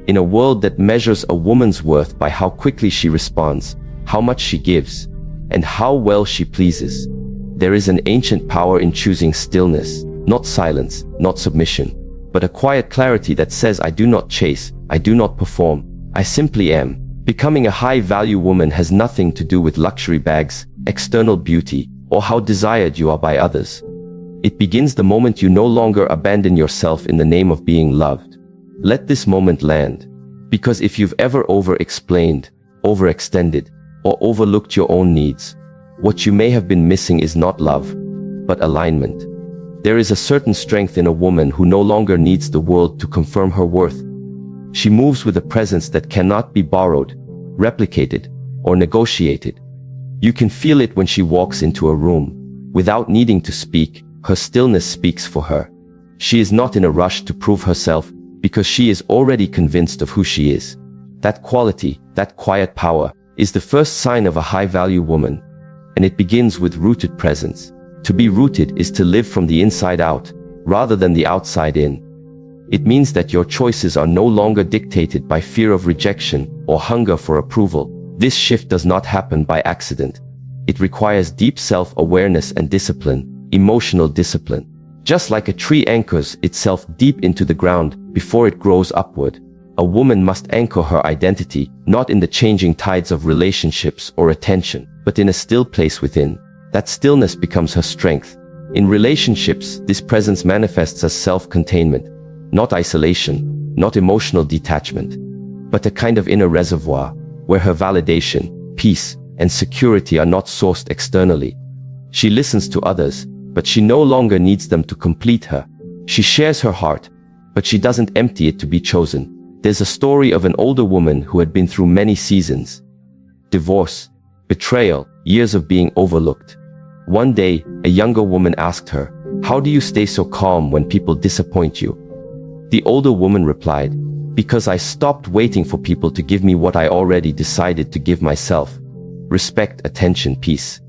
In a world that measures a woman's worth by how quickly she responds, how much she gives, and how well she pleases, there is an ancient power in choosing stillness, not silence, not submission, but a quiet clarity that says, I do not chase, I do not perform, I simply am. Becoming a high-value woman has nothing to do with luxury bags, external beauty, or how desired you are by others. It begins the moment you no longer abandon yourself in the name of being loved. Let this moment land, because if you've ever over-explained, overextended, or overlooked your own needs, what you may have been missing is not love, but alignment. There is a certain strength in a woman who no longer needs the world to confirm her worth. She moves with a presence that cannot be borrowed, replicated, or negotiated. You can feel it when she walks into a room. Without needing to speak, her stillness speaks for her. She is not in a rush to prove herself, because she is already convinced of who she is. That quality, that quiet power, is the first sign of a high-value woman, and it begins with rooted presence. To be rooted is to live from the inside out, rather than the outside in. It means that your choices are no longer dictated by fear of rejection or hunger for approval. This shift does not happen by accident. It requires deep self-awareness and discipline, emotional discipline. Just like a tree anchors itself deep into the ground before it grows upward, a woman must anchor her identity not in the changing tides of relationships or attention, but in a still place within. That stillness becomes her strength. In relationships, this presence manifests as self-containment, not isolation, not emotional detachment, but a kind of inner reservoir where her validation, peace, and security are not sourced externally. She listens to others, but she no longer needs them to complete her. She shares her heart, but she doesn't empty it to be chosen. There's a story of an older woman who had been through many seasons. Divorce, betrayal, years of being overlooked. One day, a younger woman asked her, "How do you stay so calm when people disappoint you?" The older woman replied, "Because I stopped waiting for people to give me what I already decided to give myself. Respect, attention, peace.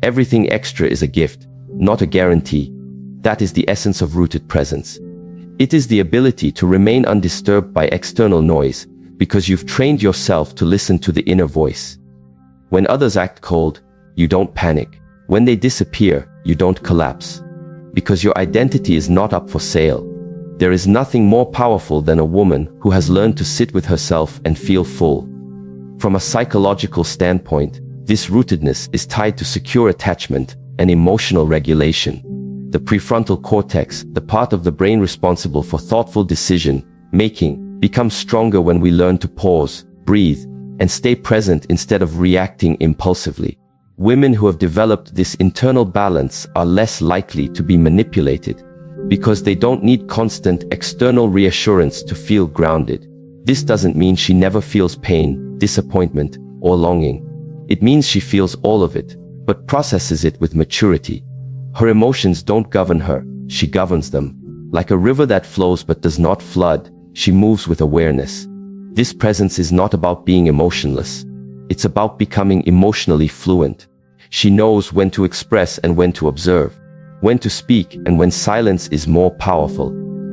Everything extra is a gift, not a guarantee." That is the essence of rooted presence. It is the ability to remain undisturbed by external noise, because you've trained yourself to listen to the inner voice. When others act cold, you don't panic. When they disappear, you don't collapse. Because your identity is not up for sale. There is nothing more powerful than a woman who has learned to sit with herself and feel full. From a psychological standpoint, this rootedness is tied to secure attachment and emotional regulation. The prefrontal cortex, the part of the brain responsible for thoughtful decision-making, becomes stronger when we learn to pause, breathe, and stay present instead of reacting impulsively. Women who have developed this internal balance are less likely to be manipulated, because they don't need constant external reassurance to feel grounded. This doesn't mean she never feels pain, disappointment, or longing. It means she feels all of it, but processes it with maturity. Her emotions don't govern her, she governs them. Like a river that flows but does not flood, she moves with awareness. This presence is not about being emotionless. It's about becoming emotionally fluent. She knows when to express and when to observe, when to speak and when silence is more powerful.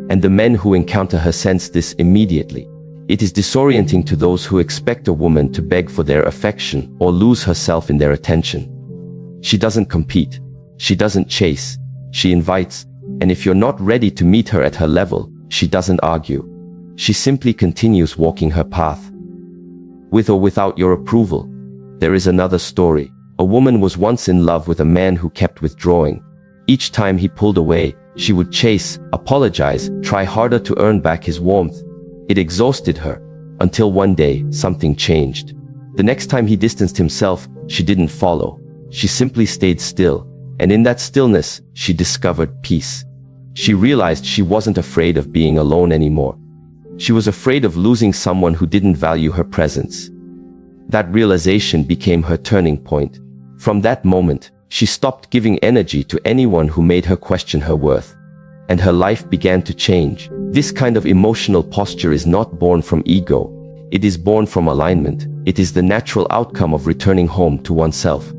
And the men who encounter her sense this immediately. It is disorienting to those who expect a woman to beg for their affection or lose herself in their attention. She doesn't compete. She doesn't chase. She invites. And if you're not ready to meet her at her level, she doesn't argue. She simply continues walking her path. With or without your approval. There is another story. A woman was once in love with a man who kept withdrawing. Each time he pulled away, she would chase, apologize, try harder to earn back his warmth. It exhausted her, until one day, something changed. The next time he distanced himself, she didn't follow. She simply stayed still, and in that stillness, she discovered peace. She realized she wasn't afraid of being alone anymore. She was afraid of losing someone who didn't value her presence. That realization became her turning point. From that moment, she stopped giving energy to anyone who made her question her worth. And her life began to change. This kind of emotional posture is not born from ego. It is born from alignment. It is the natural outcome of returning home to oneself.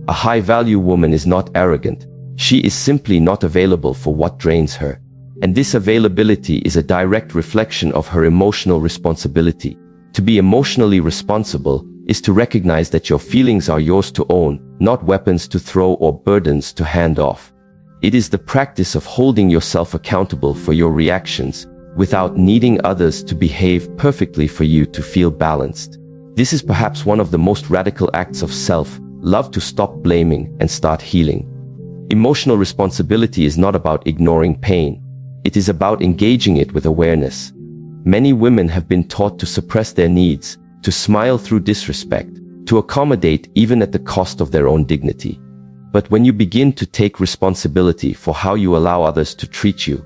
A high-value woman is not arrogant. She is simply not available for what drains her. And this availability is a direct reflection of her emotional responsibility. To be emotionally responsible is to recognize that your feelings are yours to own, not weapons to throw or burdens to hand off. It is the practice of holding yourself accountable for your reactions without needing others to behave perfectly for you to feel balanced. This is perhaps one of the most radical acts of self-love, to stop blaming and start healing. Emotional responsibility is not about ignoring pain. It is about engaging it with awareness. Many women have been taught to suppress their needs, to smile through disrespect, to accommodate even at the cost of their own dignity. But when you begin to take responsibility for how you allow others to treat you,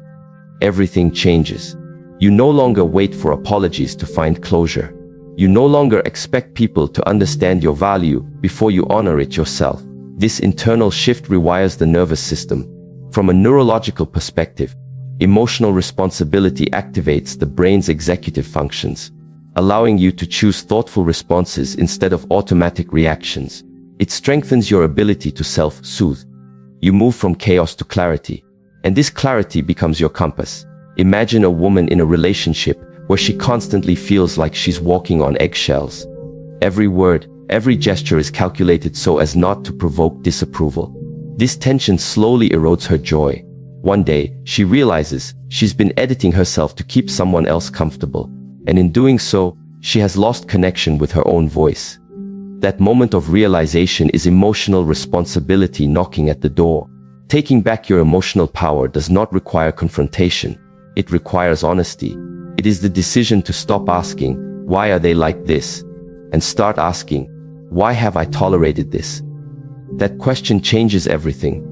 everything changes. You no longer wait for apologies to find closure. You no longer expect people to understand your value before you honor it yourself. This internal shift rewires the nervous system. From a neurological perspective, emotional responsibility activates the brain's executive functions, allowing you to choose thoughtful responses instead of automatic reactions. It strengthens your ability to self-soothe. You move from chaos to clarity, and this clarity becomes your compass. Imagine a woman in a relationship where she constantly feels like she's walking on eggshells. Every word, every gesture is calculated so as not to provoke disapproval. This tension slowly erodes her joy. One day, she realizes she's been editing herself to keep someone else comfortable, and in doing so, she has lost connection with her own voice. That moment of realization is emotional responsibility knocking at the door. Taking back your emotional power does not require confrontation. It requires honesty. It is the decision to stop asking, "Why are they like this?" and start asking, "Why have I tolerated this?" That question changes everything.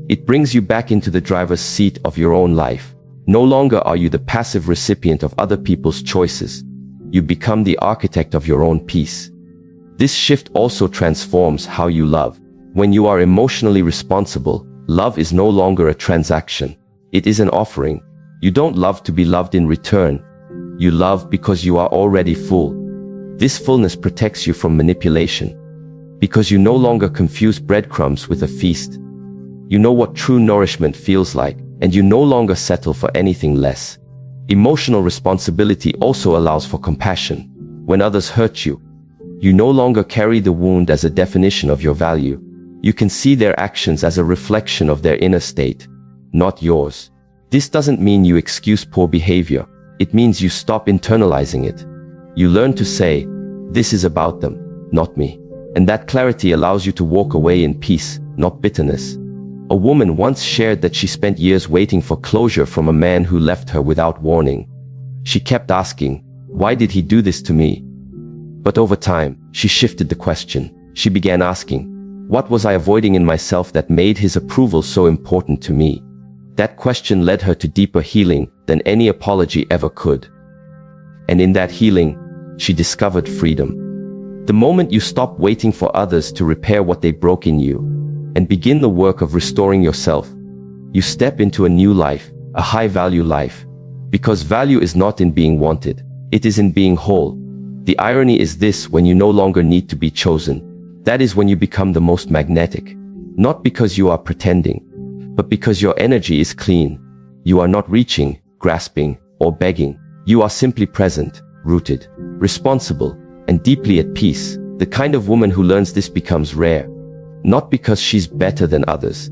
It brings you back into the driver's seat of your own life. No longer are you the passive recipient of other people's choices. You become the architect of your own peace. This shift also transforms how you love. When you are emotionally responsible, love is no longer a transaction. It is an offering. You don't love to be loved in return. You love because you are already full. This fullness protects you from manipulation, because you no longer confuse breadcrumbs with a feast. You know what true nourishment feels like, and you no longer settle for anything less. Emotional responsibility also allows for compassion. When others hurt you, you no longer carry the wound as a definition of your value. You can see their actions as a reflection of their inner state, not yours. This doesn't mean you excuse poor behavior. It means you stop internalizing it. You learn to say, "This is about them, not me." And that clarity allows you to walk away in peace, not bitterness. A woman once shared that she spent years waiting for closure from a man who left her without warning. She kept asking, "Why did he do this to me?" But over time, she shifted the question. She began asking, "What was I avoiding in myself that made his approval so important to me?" That question led her to deeper healing than any apology ever could. And in that healing, she discovered freedom. The moment you stop waiting for others to repair what they broke in you and begin the work of restoring yourself, you step into a new life, a high-value life. Because value is not in being wanted, it is in being whole. The irony is this: when you no longer need to be chosen, that is when you become the most magnetic. Not because you are pretending, but because your energy is clean. You are not reaching, grasping, or begging. You are simply present, rooted, responsible, and deeply at peace. The kind of woman who learns this becomes rare. Not because she's better than others,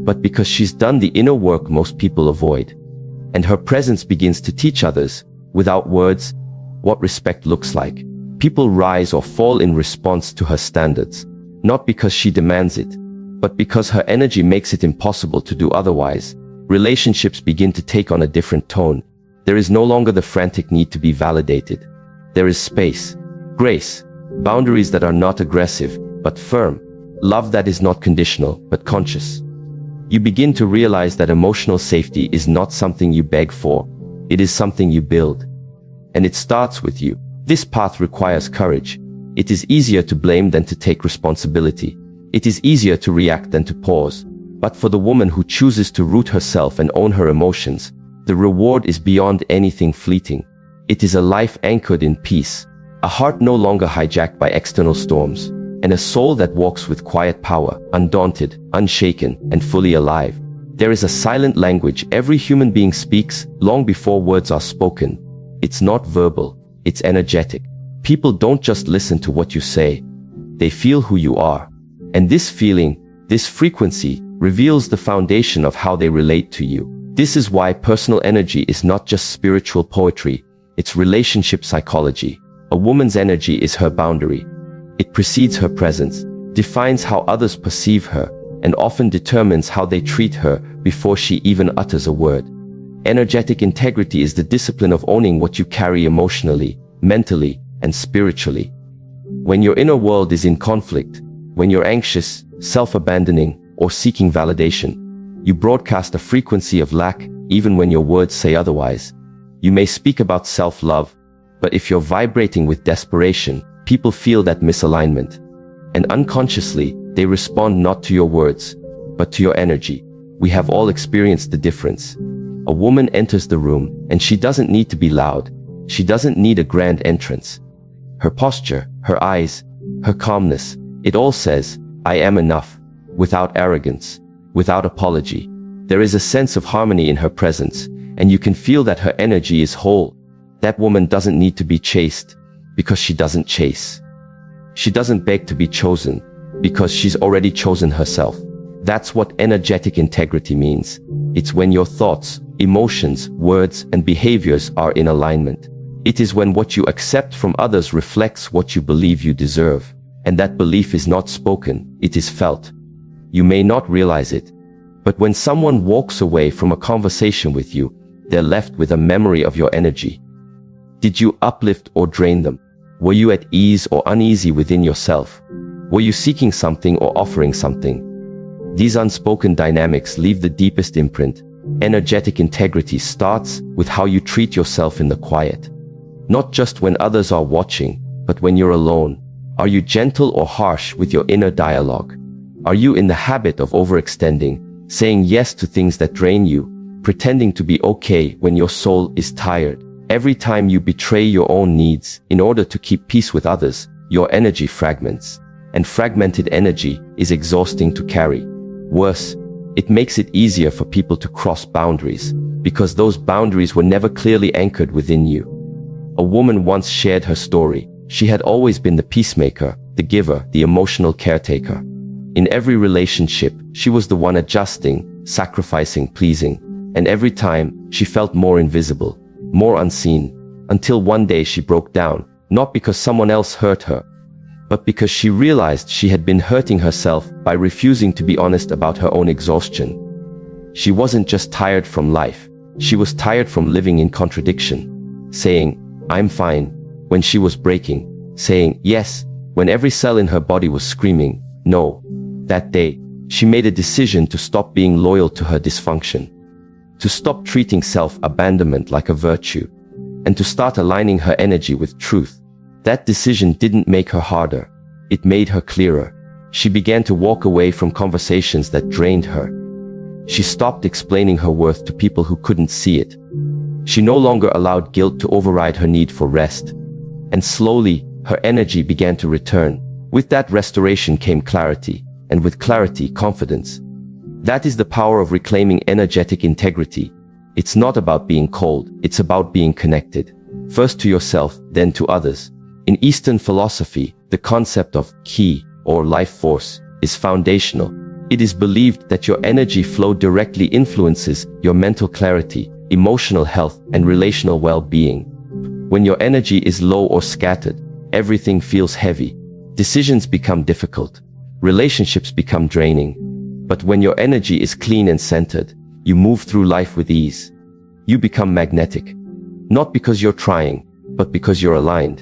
but because she's done the inner work most people avoid. And her presence begins to teach others, without words, what respect looks like. People rise or fall in response to her standards, not because she demands it, but because her energy makes it impossible to do otherwise. Relationships begin to take on a different tone. There is no longer the frantic need to be validated. There is space, grace, boundaries that are not aggressive, but firm, love that is not conditional, but conscious. You begin to realize that emotional safety is not something you beg for. It is something you build. And it starts with you. This path requires courage. It is easier to blame than to take responsibility. It is easier to react than to pause. But for the woman who chooses to root herself and own her emotions, the reward is beyond anything fleeting. It is a life anchored in peace, a heart no longer hijacked by external storms, and a soul that walks with quiet power, undaunted, unshaken, and fully alive. There is a silent language every human being speaks long before words are spoken. It's not verbal, it's energetic. People don't just listen to what you say, they feel who you are. And this feeling, this frequency, reveals the foundation of how they relate to you. This is why personal energy is not just spiritual poetry, it's relationship psychology. A woman's energy is her boundary. It precedes her presence, defines how others perceive her, and often determines how they treat her before she even utters a word. Energetic integrity is the discipline of owning what you carry emotionally, mentally, and spiritually. When your inner world is in conflict, when you're anxious, self-abandoning, or seeking validation, you broadcast a frequency of lack even when your words say otherwise. You may speak about self-love, but if you're vibrating with desperation, people feel that misalignment. And unconsciously, they respond not to your words, but to your energy. We have all experienced the difference. A woman enters the room, and she doesn't need to be loud. She doesn't need a grand entrance. Her posture, her eyes, her calmness, it all says, I am enough, without arrogance, without apology. There is a sense of harmony in her presence, and you can feel that her energy is whole. That woman doesn't need to be chased, because she doesn't chase. She doesn't beg to be chosen, because she's already chosen herself. That's what energetic integrity means. It's when your thoughts, emotions, words, and behaviors are in alignment. It is when what you accept from others reflects what you believe you deserve. And that belief is not spoken, it is felt. You may not realize it, but when someone walks away from a conversation with you, they're left with a memory of your energy. Did you uplift or drain them? Were you at ease or uneasy within yourself? Were you seeking something or offering something? These unspoken dynamics leave the deepest imprint. Energetic integrity starts with how you treat yourself in the quiet. Not just when others are watching, but when you're alone. Are you gentle or harsh with your inner dialogue? Are you in the habit of overextending, saying yes to things that drain you, pretending to be okay when your soul is tired? Every time you betray your own needs in order to keep peace with others, your energy fragments. And fragmented energy is exhausting to carry. Worse, it makes it easier for people to cross boundaries, because those boundaries were never clearly anchored within you. A woman once shared her story. She had always been the peacemaker, the giver, the emotional caretaker. In every relationship, she was the one adjusting, sacrificing, pleasing. And every time, she felt more invisible, more unseen, until one day she broke down, not because someone else hurt her, but because she realized she had been hurting herself by refusing to be honest about her own exhaustion. She wasn't just tired from life, she was tired from living in contradiction, saying, I'm fine, when she was breaking, saying yes, when every cell in her body was screaming, no. That day, she made a decision to stop being loyal to her dysfunction, to stop treating self-abandonment like a virtue, and to start aligning her energy with truth. That decision didn't make her harder, it made her clearer. She began to walk away from conversations that drained her. She stopped explaining her worth to people who couldn't see it. She no longer allowed guilt to override her need for rest. And slowly, her energy began to return. With that restoration came clarity, and with clarity, confidence. That is the power of reclaiming energetic integrity. It's not about being cold, it's about being connected. First to yourself, then to others. In Eastern philosophy, the concept of ki, or life force, is foundational. It is believed that your energy flow directly influences your mental clarity, emotional health, and relational well-being. When your energy is low or scattered, everything feels heavy. Decisions become difficult. Relationships become draining. But when your energy is clean and centered, you move through life with ease. You become magnetic. Not because you're trying, but because you're aligned.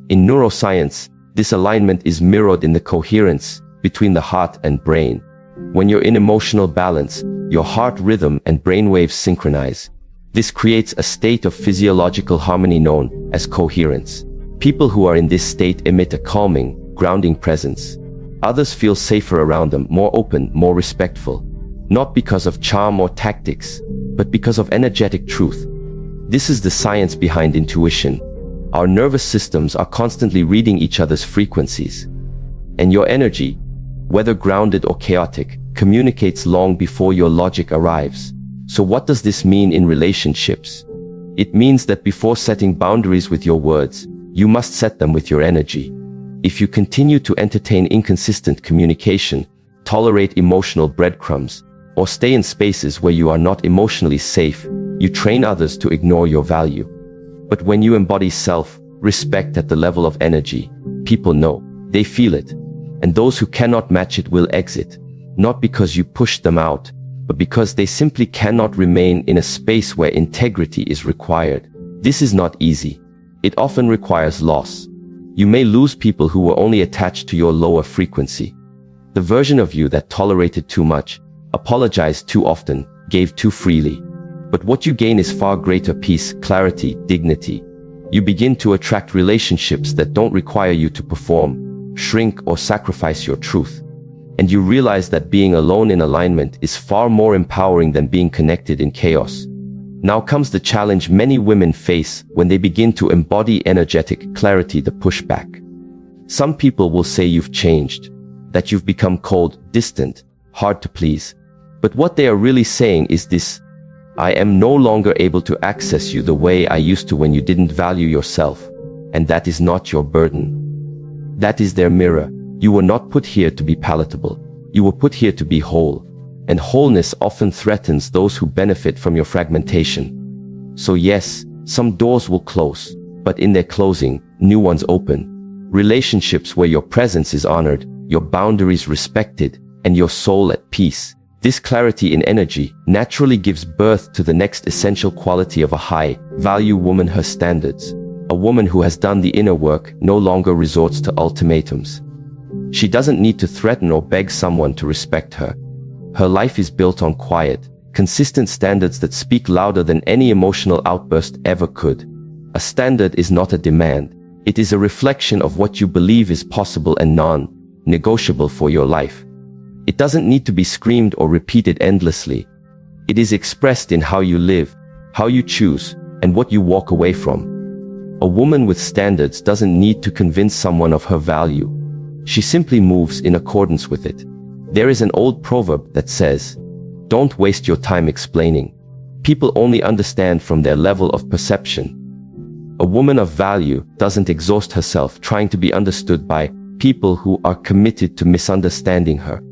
In neuroscience, this alignment is mirrored in the coherence between the heart and brain. When you're in emotional balance, your heart rhythm and brainwaves synchronize. This creates a state of physiological harmony known as coherence. People who are in this state emit a calming, grounding presence. Others feel safer around them, more open, more respectful. Not because of charm or tactics, but because of energetic truth. This is the science behind intuition. Our nervous systems are constantly reading each other's frequencies. And your energy, whether grounded or chaotic, communicates long before your logic arrives. So what does this mean in relationships? It means that before setting boundaries with your words, you must set them with your energy. If you continue to entertain inconsistent communication, tolerate emotional breadcrumbs, or stay in spaces where you are not emotionally safe, you train others to ignore your value. But when you embody self-respect at the level of energy, people know, they feel it, and those who cannot match it will exit, not because you push them out, but because they simply cannot remain in a space where integrity is required. This is not easy. It often requires loss. You may lose people who were only attached to your lower frequency. The version of you that tolerated too much, apologized too often, gave too freely. But what you gain is far greater peace, clarity, dignity. You begin to attract relationships that don't require you to perform, shrink, or sacrifice your truth. And you realize that being alone in alignment is far more empowering than being connected in chaos. Now comes the challenge many women face when they begin to embody energetic clarity: the pushback. Some people will say you've changed, that you've become cold, distant, hard to please. But what they are really saying is this: I am no longer able to access you the way I used to when you didn't value yourself. And that is not your burden. That is their mirror. You were not put here to be palatable. You were put here to be whole. And wholeness often threatens those who benefit from your fragmentation. So yes, some doors will close, but in their closing, new ones open. Relationships where your presence is honored, your boundaries respected, and your soul at peace. This clarity in energy naturally gives birth to the next essential quality of a high-value woman: her standards. A woman who has done the inner work no longer resorts to ultimatums. She doesn't need to threaten or beg someone to respect her. Her life is built on quiet, consistent standards that speak louder than any emotional outburst ever could. A standard is not a demand. It is a reflection of what you believe is possible and non-negotiable for your life. It doesn't need to be screamed or repeated endlessly. It is expressed in how you live, how you choose, and what you walk away from. A woman with standards doesn't need to convince someone of her value. She simply moves in accordance with it. There is an old proverb that says, "Don't waste your time explaining. People only understand from their level of perception." A woman of value doesn't exhaust herself trying to be understood by people who are committed to misunderstanding her.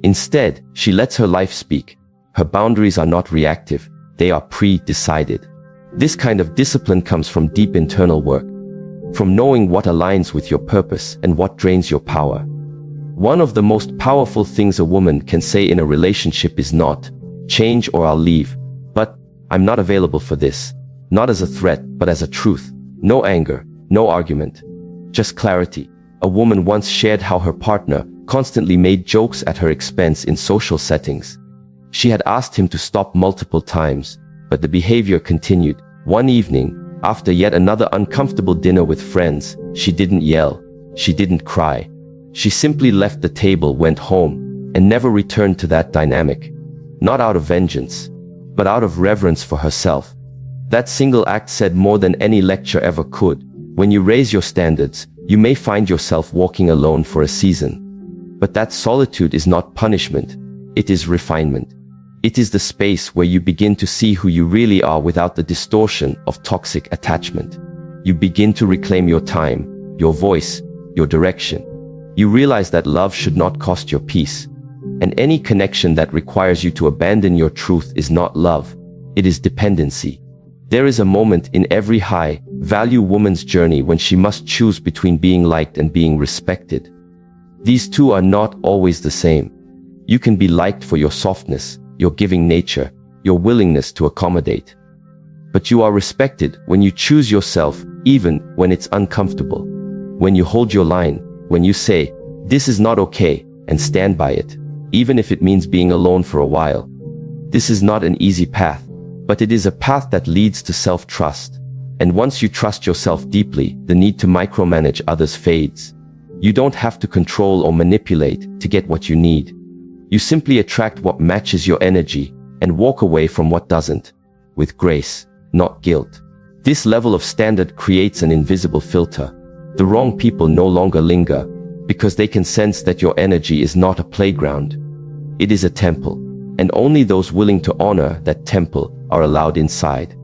Instead, she lets her life speak. Her boundaries are not reactive, they are pre-decided. This kind of discipline comes from deep internal work, from knowing what aligns with your purpose and what drains your power. One of the most powerful things a woman can say in a relationship is not, "Change or I'll leave," but "I'm not available for this." Not as a threat, but as a truth. No anger, no argument, just clarity. A woman once shared how her partner constantly made jokes at her expense in social settings. She had asked him to stop multiple times, but the behavior continued. One evening, after yet another uncomfortable dinner with friends, she didn't yell, she didn't cry. She simply left the table, went home, and never returned to that dynamic. Not out of vengeance, but out of reverence for herself. That single act said more than any lecture ever could. When you raise your standards, you may find yourself walking alone for a season. But that solitude is not punishment, it is refinement. It is the space where you begin to see who you really are without the distortion of toxic attachment. You begin to reclaim your time, your voice, your direction. You realize that love should not cost your peace. And any connection that requires you to abandon your truth is not love, it is dependency. There is a moment in every high-value woman's journey when she must choose between being liked and being respected. These two are not always the same. You can be liked for your softness, your giving nature, your willingness to accommodate. But you are respected when you choose yourself, even when it's uncomfortable. When you hold your line, when you say, "This is not okay," and stand by it, even if it means being alone for a while. This is not an easy path, but it is a path that leads to self-trust. And once you trust yourself deeply, the need to micromanage others fades. You don't have to control or manipulate to get what you need. You simply attract what matches your energy and walk away from what doesn't, with grace, not guilt. This level of standard creates an invisible filter. The wrong people no longer linger, because they can sense that your energy is not a playground. It is a temple, and only those willing to honor that temple are allowed inside.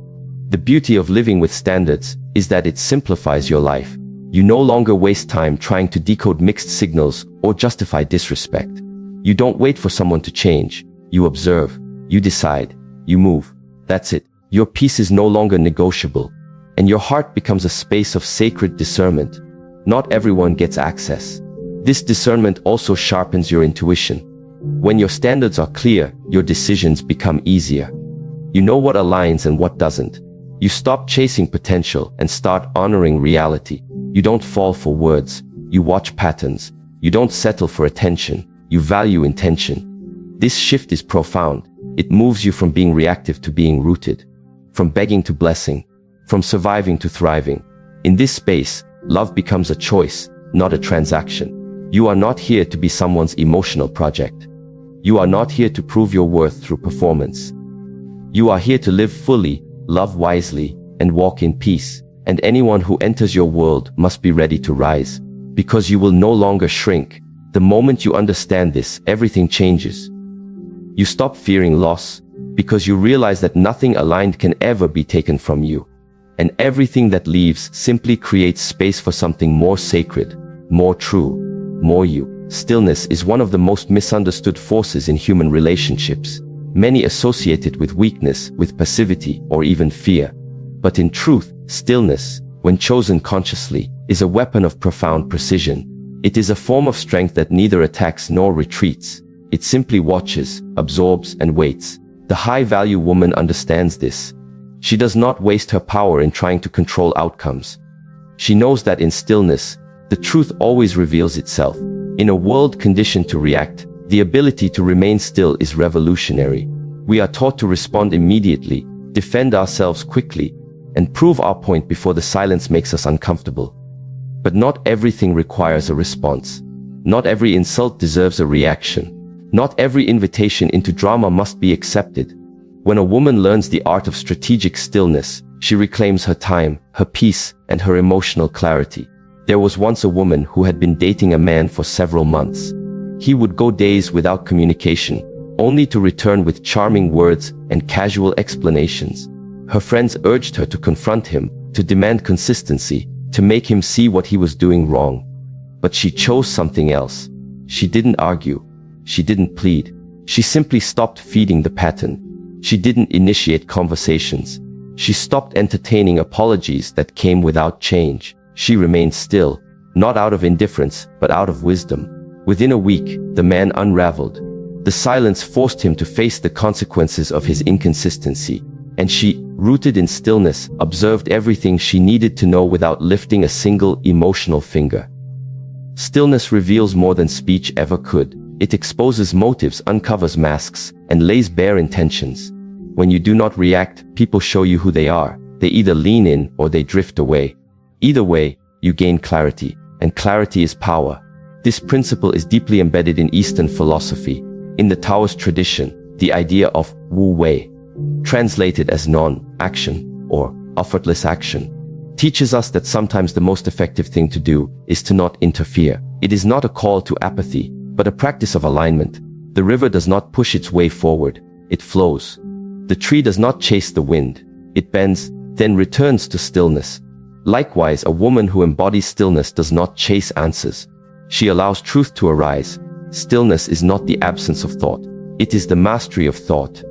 The beauty of living with standards is that it simplifies your life. You no longer waste time trying to decode mixed signals or justify disrespect. You don't wait for someone to change. You observe, you decide, you move. That's it. Your peace is no longer negotiable, and your heart becomes a space of sacred discernment. Not everyone gets access. This discernment also sharpens your intuition. When your standards are clear, your decisions become easier. You know what aligns and what doesn't. You stop chasing potential and start honoring reality. You don't fall for words. You watch patterns. You don't settle for attention. You value intention. This shift is profound. It moves you from being reactive to being rooted, from begging to blessing, from surviving to thriving. In this space, love becomes a choice, not a transaction. You are not here to be someone's emotional project. You are not here to prove your worth through performance. You are here to live fully, love wisely, and walk in peace. And anyone who enters your world must be ready to rise, because you will no longer shrink. The moment you understand this, everything changes. You stop fearing loss, because you realize that nothing aligned can ever be taken from you. And everything that leaves simply creates space for something more sacred, more true, more you. Stillness is one of the most misunderstood forces in human relationships. Many associate it with weakness, with passivity, or even fear. But in truth, stillness, when chosen consciously, is a weapon of profound precision. It is a form of strength that neither attacks nor retreats. It simply watches, absorbs, and waits. The high-value woman understands this. She does not waste her power in trying to control outcomes. She knows that in stillness, the truth always reveals itself. In a world conditioned to react, the ability to remain still is revolutionary. We are taught to respond immediately, defend ourselves quickly, and prove our point before the silence makes us uncomfortable. But not everything requires a response. Not every insult deserves a reaction. Not every invitation into drama must be accepted. When a woman learns the art of strategic stillness, she reclaims her time, her peace, and her emotional clarity. There was once a woman who had been dating a man for several months. He would go days without communication, only to return with charming words and casual explanations. Her friends urged her to confront him, to demand consistency, to make him see what he was doing wrong. But she chose something else. She didn't argue. She didn't plead. She simply stopped feeding the pattern. She didn't initiate conversations. She stopped entertaining apologies that came without change. She remained still, not out of indifference, but out of wisdom. Within a week, the man unraveled. The silence forced him to face the consequences of his inconsistency, and she, rooted in stillness, observed everything she needed to know without lifting a single emotional finger. Stillness reveals more than speech ever could. It exposes motives, uncovers masks, and lays bare intentions. When you do not react, people show you who they are. They either lean in or they drift away. Either way, you gain clarity, and clarity is power. This principle is deeply embedded in Eastern philosophy. In the Taoist tradition, the idea of Wu Wei, translated as non-action or effortless action, teaches us that sometimes the most effective thing to do is to not interfere. It is not a call to apathy, but a practice of alignment. The river does not push its way forward, it flows. The tree does not chase the wind, it bends, then returns to stillness. Likewise, a woman who embodies stillness does not chase answers. She allows truth to arise. Stillness is not the absence of thought. It is the mastery of thought.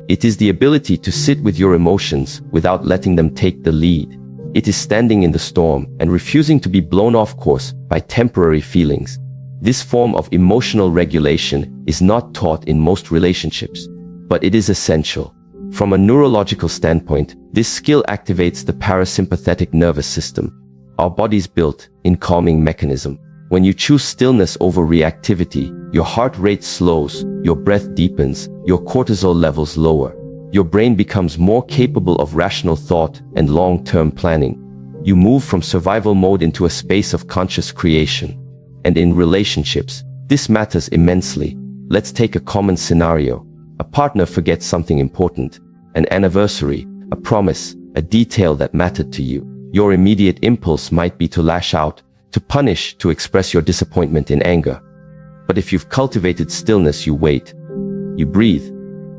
It is the ability to sit with your emotions without letting them take the lead. It is standing in the storm and refusing to be blown off course by temporary feelings. This form of emotional regulation is not taught in most relationships, but it is essential. From a neurological standpoint, this skill activates the parasympathetic nervous system, our body's built-in calming mechanism. When you choose stillness over reactivity, your heart rate slows, your breath deepens, your cortisol levels lower. Your brain becomes more capable of rational thought and long-term planning. You move from survival mode into a space of conscious creation. And in relationships, this matters immensely. Let's take a common scenario. A partner forgets something important, an anniversary, a promise, a detail that mattered to you. Your immediate impulse might be to lash out, to punish, to express your disappointment in anger. But if you've cultivated stillness, you wait, you breathe,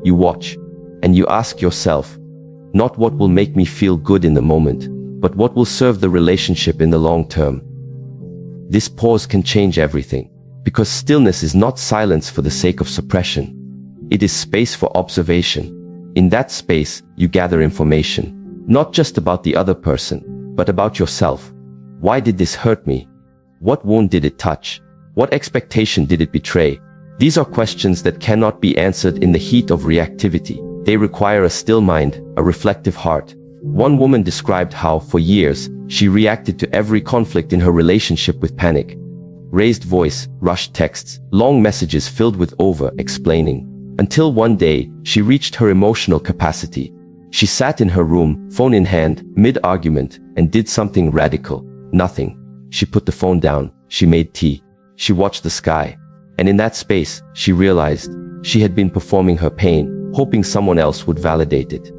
you watch, and you ask yourself, not what will make me feel good in the moment, but what will serve the relationship in the long term. This pause can change everything, because stillness is not silence for the sake of suppression. It is space for observation. In that space, you gather information, not just about the other person, but about yourself. Why did this hurt me? What wound did it touch? What expectation did it betray? These are questions that cannot be answered in the heat of reactivity. They require a still mind, a reflective heart. One woman described how, for years, she reacted to every conflict in her relationship with panic. Raised voice, rushed texts, long messages filled with over-explaining. Until one day, she reached her emotional capacity. She sat in her room, phone in hand, mid-argument, and did something radical. Nothing. She put the phone down. She made tea. She watched the sky. And in that space, she realized she had been performing her pain, hoping someone else would validate it.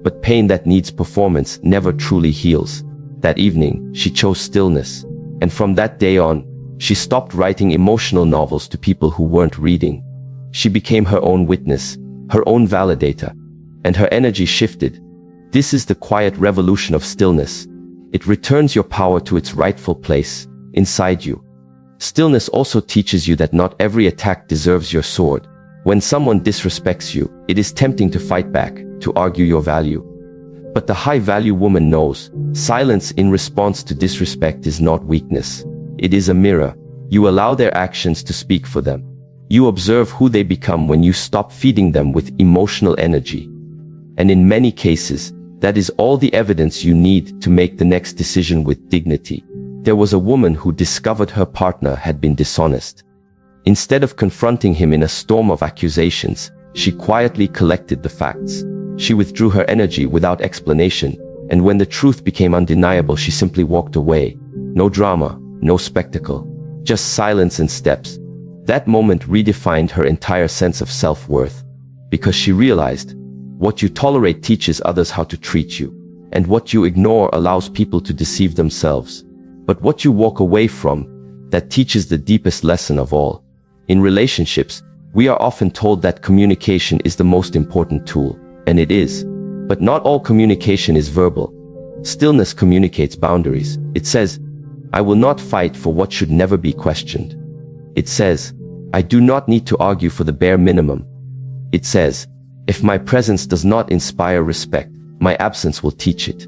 But pain that needs performance never truly heals. That evening, she chose stillness. And from that day on, she stopped writing emotional novels to people who weren't reading. She became her own witness, her own validator, and her energy shifted. This is the quiet revolution of stillness. It returns your power to its rightful place, inside you. Stillness also teaches you that not every attack deserves your sword. When someone disrespects you, it is tempting to fight back, to argue your value. But the high-value woman knows, silence in response to disrespect is not weakness. It is a mirror. You allow their actions to speak for them. You observe who they become when you stop feeding them with emotional energy. And in many cases, that is all the evidence you need to make the next decision with dignity. There was a woman who discovered her partner had been dishonest. Instead of confronting him in a storm of accusations, she quietly collected the facts. She withdrew her energy without explanation, and when the truth became undeniable, she simply walked away. No drama, no spectacle, just silence and steps. That moment redefined her entire sense of self-worth, because she realized, what you tolerate teaches others how to treat you, and what you ignore allows people to deceive themselves. But what you walk away from, that teaches the deepest lesson of all. In relationships, we are often told that communication is the most important tool, and it is. But not all communication is verbal. Stillness communicates boundaries. It says, I will not fight for what should never be questioned. It says, I do not need to argue for the bare minimum. It says, if my presence does not inspire respect, my absence will teach it.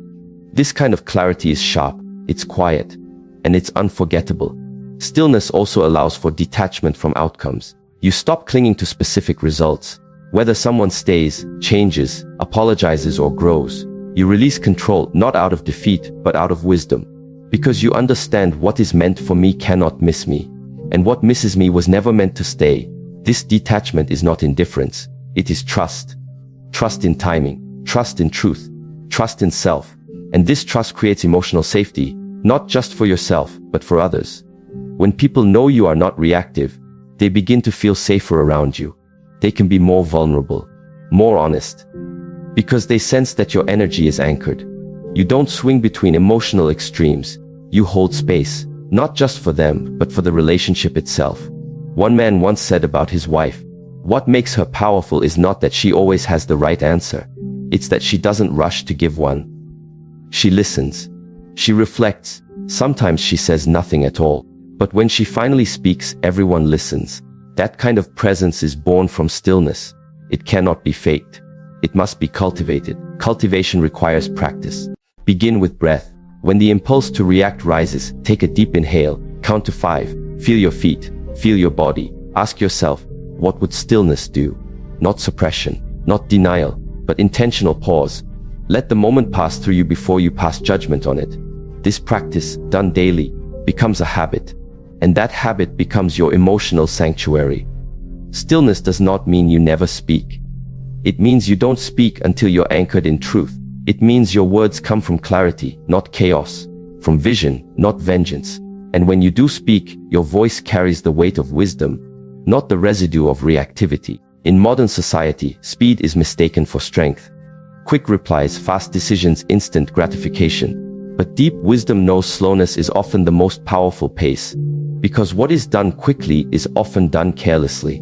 This kind of clarity is sharp, it's quiet, and it's unforgettable. Stillness also allows for detachment from outcomes. You stop clinging to specific results. Whether someone stays, changes, apologizes, or grows, you release control not out of defeat, but out of wisdom. Because you understand what is meant for me cannot miss me, and what misses me was never meant to stay. This detachment is not indifference, it is trust. Trust in timing, trust in truth, trust in self. And this trust creates emotional safety, not just for yourself, but for others. When people know you are not reactive, they begin to feel safer around you. They can be more vulnerable, more honest, because they sense that your energy is anchored. You don't swing between emotional extremes. You hold space, not just for them, but for the relationship itself. One man once said about his wife, what makes her powerful is not that she always has the right answer. It's that she doesn't rush to give one. She listens. She reflects. Sometimes she says nothing at all. But when she finally speaks, everyone listens. That kind of presence is born from stillness. It cannot be faked. It must be cultivated. Cultivation requires practice. Begin with breath. When the impulse to react rises, take a deep inhale, count to 5, feel your feet, feel your body. Ask yourself, what would stillness do? Not suppression, not denial, but intentional pause. Let the moment pass through you before you pass judgment on it. This practice, done daily, becomes a habit, and that habit becomes your emotional sanctuary. Stillness does not mean you never speak. It means you don't speak until you're anchored in truth. It means your words come from clarity, not chaos, from vision, not vengeance. And when you do speak, your voice carries the weight of wisdom, not the residue of reactivity. In modern society, speed is mistaken for strength. Quick replies, fast decisions, instant gratification. But deep wisdom knows slowness is often the most powerful pace, because what is done quickly is often done carelessly.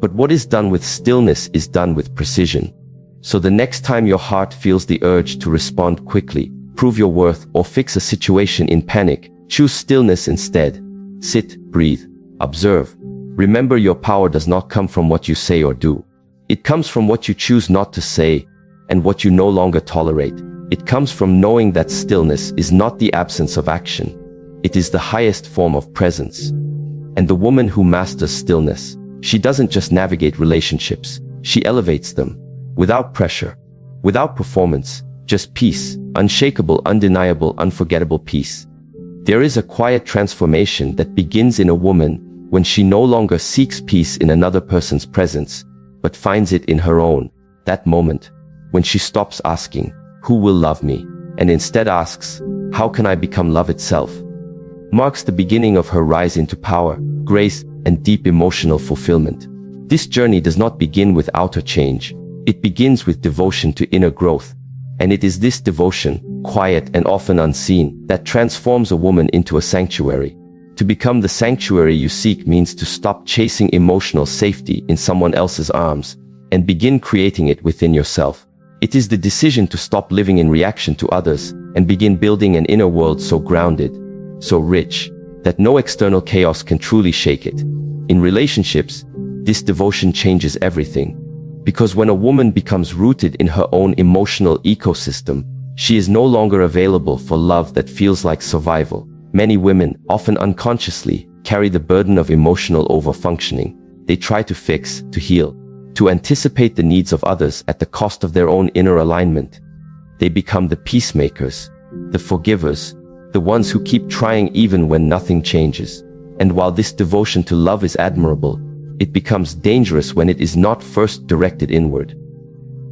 But what is done with stillness is done with precision. So the next time your heart feels the urge to respond quickly, prove your worth, or fix a situation in panic, choose stillness instead. Sit, breathe, observe. Remember, your power does not come from what you say or do. It comes from what you choose not to say and what you no longer tolerate. It comes from knowing that stillness is not the absence of action. It is the highest form of presence. And the woman who masters stillness, she doesn't just navigate relationships, she elevates them. Without pressure, without performance, just peace, unshakable, undeniable, unforgettable peace. There is a quiet transformation that begins in a woman when she no longer seeks peace in another person's presence, but finds it in her own. That moment, when she stops asking, "Who will love me?" and instead asks, "How can I become love itself?" marks the beginning of her rise into power, grace, and deep emotional fulfillment. This journey does not begin with outer change. It begins with devotion to inner growth. And it is this devotion, quiet and often unseen, that transforms a woman into a sanctuary. To become the sanctuary you seek means to stop chasing emotional safety in someone else's arms and begin creating it within yourself. It is the decision to stop living in reaction to others and begin building an inner world so grounded, so rich, that no external chaos can truly shake it. In relationships, this devotion changes everything. Because when a woman becomes rooted in her own emotional ecosystem, she is no longer available for love that feels like survival. Many women, often unconsciously, carry the burden of emotional overfunctioning. They try to fix, to heal, to anticipate the needs of others at the cost of their own inner alignment. They become the peacemakers, the forgivers, the ones who keep trying even when nothing changes. And while this devotion to love is admirable, it becomes dangerous when it is not first directed inward.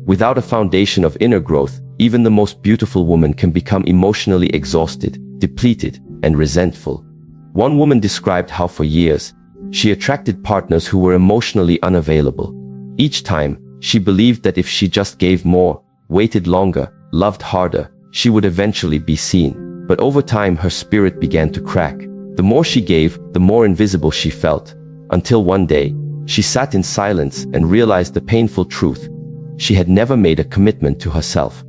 Without a foundation of inner growth, even the most beautiful woman can become emotionally exhausted, depleted, and resentful. One woman described how for years, she attracted partners who were emotionally unavailable. Each time, she believed that if she just gave more, waited longer, loved harder, she would eventually be seen. But over time, her spirit began to crack. The more she gave, the more invisible she felt. Until one day, she sat in silence and realized the painful truth. She had never made a commitment to herself.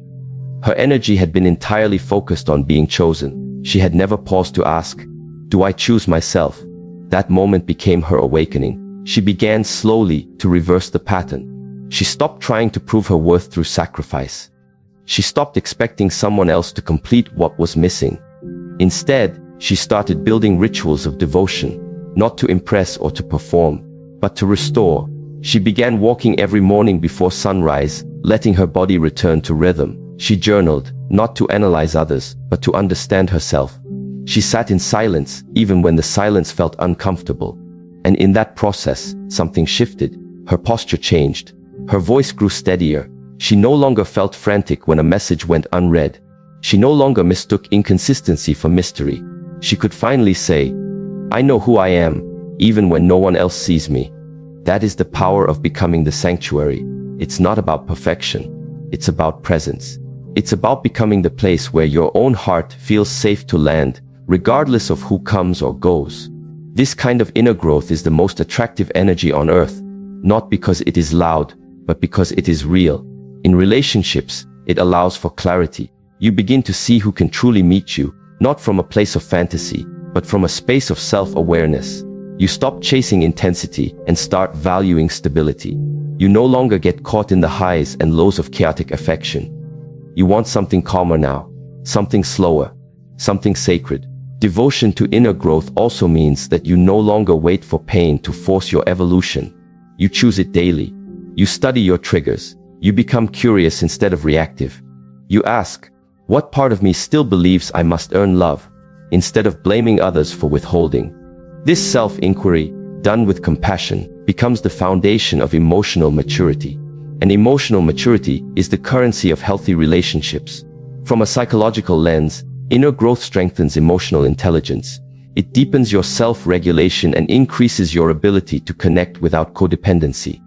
Her energy had been entirely focused on being chosen. She had never paused to ask, "Do I choose myself?" That moment became her awakening. She began slowly to reverse the pattern. She stopped trying to prove her worth through sacrifice. She stopped expecting someone else to complete what was missing. Instead, she started building rituals of devotion, not to impress or to perform, but to restore. She began walking every morning before sunrise, letting her body return to rhythm. She journaled, not to analyze others, but to understand herself. She sat in silence, even when the silence felt uncomfortable. And in that process, something shifted. Her posture changed. Her voice grew steadier. She no longer felt frantic when a message went unread. She no longer mistook inconsistency for mystery. She could finally say, "I know who I am, even when no one else sees me." That is the power of becoming the sanctuary. It's not about perfection. It's about presence. It's about becoming the place where your own heart feels safe to land, regardless of who comes or goes. This kind of inner growth is the most attractive energy on earth, not because it is loud, but because it is real. In relationships, it allows for clarity. You begin to see who can truly meet you, not from a place of fantasy, but from a space of self-awareness. You stop chasing intensity and start valuing stability. You no longer get caught in the highs and lows of chaotic affection. You want something calmer now, something slower, something sacred. Devotion to inner growth also means that you no longer wait for pain to force your evolution. You choose it daily. You study your triggers. You become curious instead of reactive. You ask, what part of me still believes I must earn love, instead of blaming others for withholding? This self-inquiry, done with compassion, becomes the foundation of emotional maturity. And emotional maturity is the currency of healthy relationships. From a psychological lens, inner growth strengthens emotional intelligence. It deepens your self-regulation and increases your ability to connect without codependency.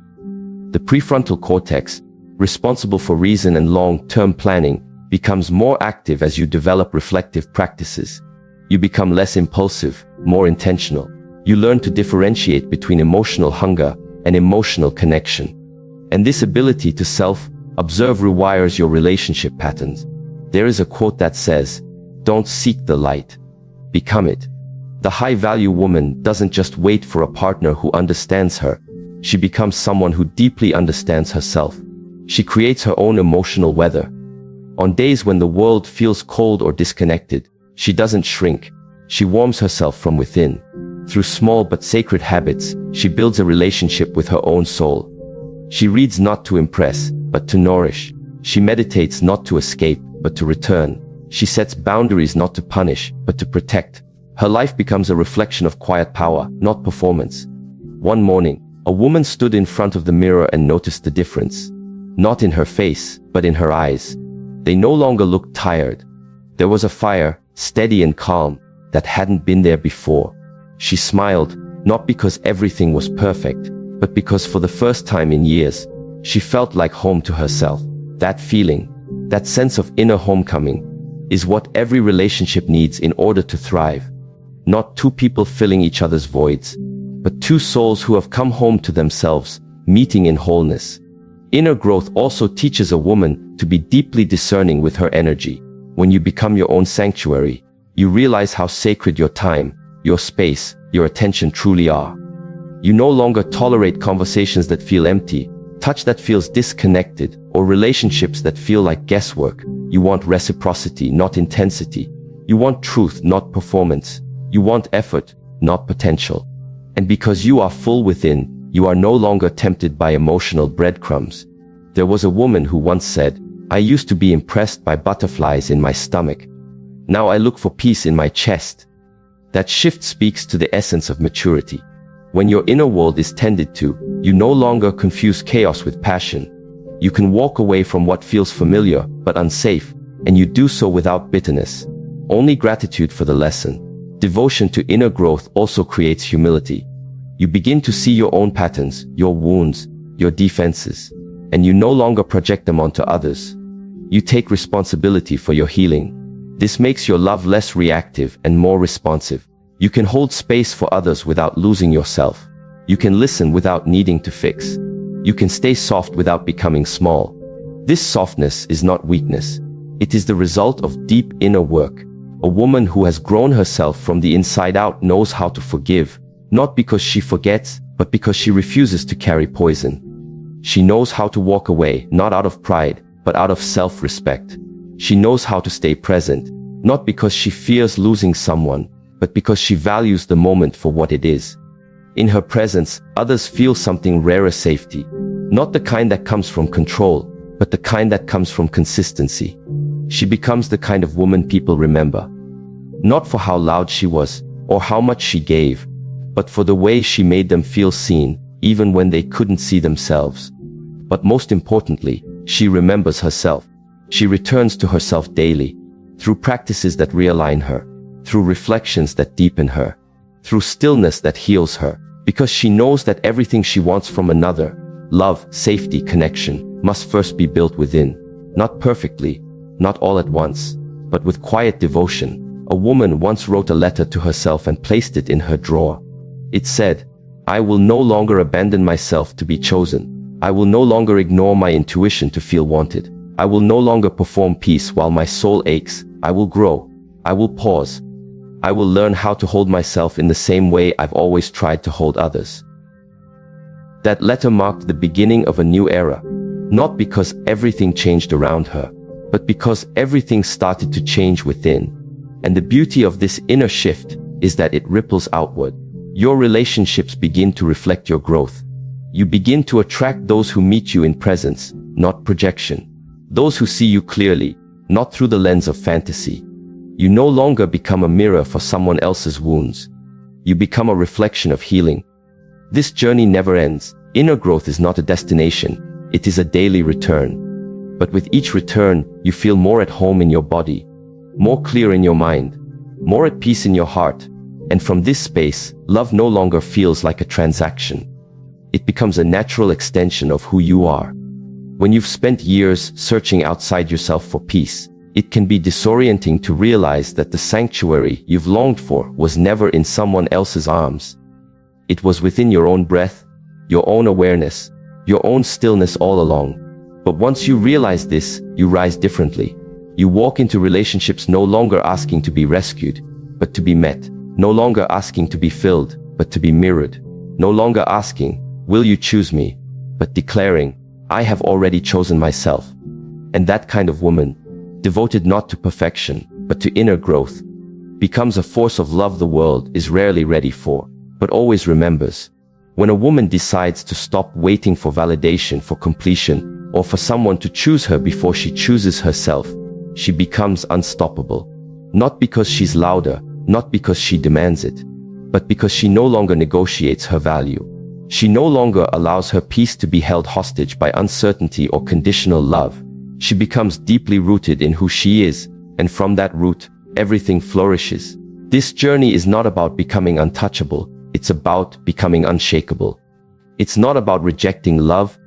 The prefrontal cortex, responsible for reason and long-term planning, becomes more active as you develop reflective practices. You become less impulsive, more intentional. You learn to differentiate between emotional hunger and emotional connection. And this ability to self-observe rewires your relationship patterns. There is a quote that says, "Don't seek the light, become it." The high-value woman doesn't just wait for a partner who understands her. She becomes someone who deeply understands herself. She creates her own emotional weather. On days when the world feels cold or disconnected, she doesn't shrink. She warms herself from within. Through small but sacred habits, she builds a relationship with her own soul. She reads not to impress, but to nourish. She meditates not to escape, but to return. She sets boundaries not to punish, but to protect. Her life becomes a reflection of quiet power, not performance. One morning, a woman stood in front of the mirror and noticed the difference. Not in her face, but in her eyes. They no longer looked tired. There was a fire, steady and calm, that hadn't been there before. She smiled, not because everything was perfect, but because for the first time in years, she felt like home to herself. That feeling, that sense of inner homecoming, is what every relationship needs in order to thrive. Not two people filling each other's voids, but two souls who have come home to themselves, meeting in wholeness. Inner growth also teaches a woman to be deeply discerning with her energy. When you become your own sanctuary, you realize how sacred your time, your space, your attention truly are. You no longer tolerate conversations that feel empty, touch that feels disconnected, or relationships that feel like guesswork. You want reciprocity, not intensity. You want truth, not performance. You want effort, not potential. And because you are full within, you are no longer tempted by emotional breadcrumbs. There was a woman who once said, "I used to be impressed by butterflies in my stomach. Now I look for peace in my chest." That shift speaks to the essence of maturity. When your inner world is tended to, you no longer confuse chaos with passion. You can walk away from what feels familiar but unsafe, and you do so without bitterness. Only gratitude for the lesson. Devotion to inner growth also creates humility. You begin to see your own patterns, your wounds, your defenses, and you no longer project them onto others. You take responsibility for your healing. This makes your love less reactive and more responsive. You can hold space for others without losing yourself. You can listen without needing to fix. You can stay soft without becoming small. This softness is not weakness. It is the result of deep inner work. A woman who has grown herself from the inside out knows how to forgive, not because she forgets, but because she refuses to carry poison. She knows how to walk away, not out of pride, but out of self-respect. She knows how to stay present, not because she fears losing someone, but because she values the moment for what it is. In her presence, others feel something rarer: safety. Not the kind that comes from control, but the kind that comes from consistency. She becomes the kind of woman people remember. Not for how loud she was, or how much she gave, but for the way she made them feel seen, even when they couldn't see themselves. But most importantly, she remembers herself. She returns to herself daily, through practices that realign her, through reflections that deepen her, through stillness that heals her, because she knows that everything she wants from another, love, safety, connection, must first be built within. Not perfectly, not all at once, but with quiet devotion. A woman once wrote a letter to herself and placed it in her drawer. It said, "I will no longer abandon myself to be chosen. I will no longer ignore my intuition to feel wanted. I will no longer perform peace while my soul aches. I will grow. I will pause. I will learn how to hold myself in the same way I've always tried to hold others." That letter marked the beginning of a new era, not because everything changed around her, but because everything started to change within. And the beauty of this inner shift is that it ripples outward. Your relationships begin to reflect your growth. You begin to attract those who meet you in presence, not projection. Those who see you clearly, not through the lens of fantasy. You no longer become a mirror for someone else's wounds. You become a reflection of healing. This journey never ends. Inner growth is not a destination, it is a daily return. But with each return, you feel more at home in your body, more clear in your mind, more at peace in your heart. And from this space, love no longer feels like a transaction. It becomes a natural extension of who you are. When you've spent years searching outside yourself for peace, It can be disorienting to realize that the sanctuary you've longed for was never in someone else's arms. It was within your own breath, your own awareness, your own stillness all along. But once you realize this, you rise differently. You walk into relationships no longer asking to be rescued, but to be met. No longer asking to be filled, but to be mirrored. No longer asking, will you choose me? But declaring, I have already chosen myself. And that kind of woman, devoted not to perfection, but to inner growth, becomes a force of love the world is rarely ready for, but always remembers. When a woman decides to stop waiting for validation, for completion, or for someone to choose her before she chooses herself, she becomes unstoppable. Not because she's louder, not because she demands it, but because she no longer negotiates her value. She no longer allows her peace to be held hostage by uncertainty or conditional love. She becomes deeply rooted in who she is, and from that root, everything flourishes. This journey is not about becoming untouchable, it's about becoming unshakable. It's not about rejecting love,